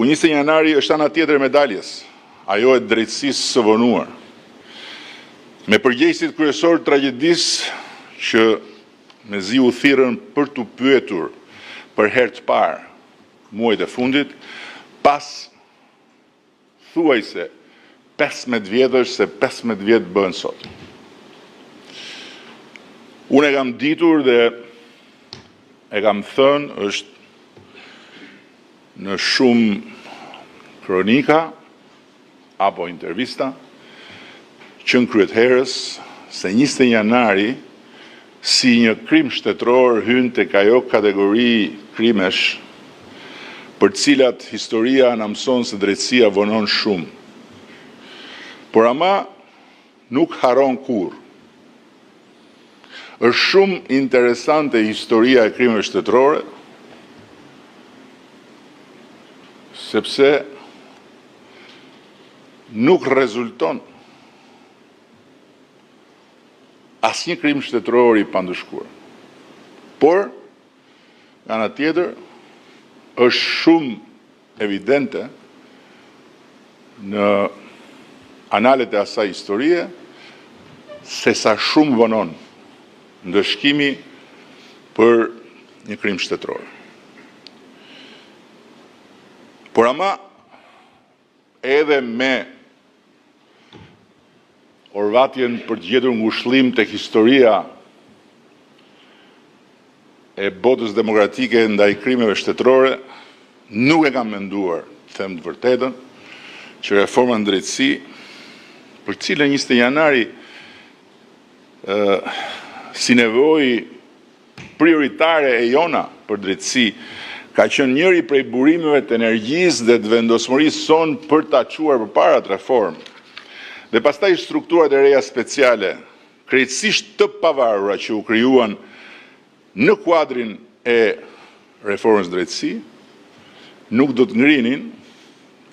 Ku 20 janari është ana tjetër e medaljes, ajo e drejtësisë së vonuar. Me përgjegjësit kryesor të tragjedisë që mezi u thirrën për t'u pyetur për herë të parë muajt e fundit, pas thuajse 15 vjetësh se 15 vjet bëhen sot. Unë e kam ditur dhe e kam thënë, është në shumë kronika apo intervista, që në kryetherës se 20 janari si një krim shtetëror hyn tek ajo kategori krimesh për cilat historia na mëson se drejtësia vonon shumë. Por ama nuk haron kurrë. Është shumë interesante historia e krimeve shtetërore, sepse nuk rezulton asnjë krim shtetëror i pandëshkuar. Por, nga ana tjetër, është shumë evidente në analet e asaj historie se sa shumë vonon ndëshkimi për një krim shtetëror. Por ama, edhe me orvatjen për të gjetur ngushëllim tek historia e botës demokratike ndaj krimeve shtetërore, nuk e kam menduar, them të vërtetën, që reforma në drejtësi, për cilën 20 janari si nevojë prioritare e jona për drejtësi, ka qenë njëri prej burimeve të energjisë dhe të vendosmërisë sonë për ta çuar përpara të reformë. Dhe pastaj strukturat e reja speciale, krejtësisht të pavarura që u krijuan në kuadrin e reformës drejtësi, nuk do të ngrinin,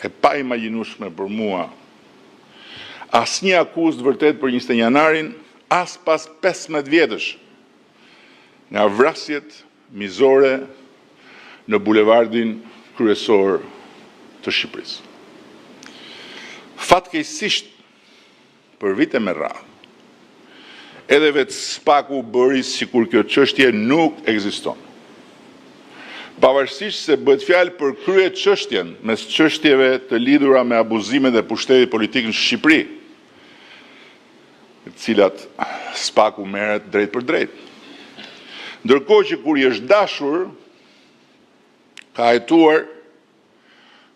e pa imagjinueshme për mua, asnjë akuzë të vërtet për 20 janarin, as pas 15 vjetësh nga vrasjet mizore në bulevardin kryesor të Shqipërisë. Fatkeqësisht, për vite me radhë, edhe vetë SPAK-u bëri sikur kjo çështje nuk ekziston. Pavarësisht se bëhet fjalë për krye çështjen mes çështjeve të lidhura me abuzimet e pushtetit politik në Shqipëri, të cilat SPAK-u merret drejt për drejt. Ndërkohë që kur i është dashur, ka hetuar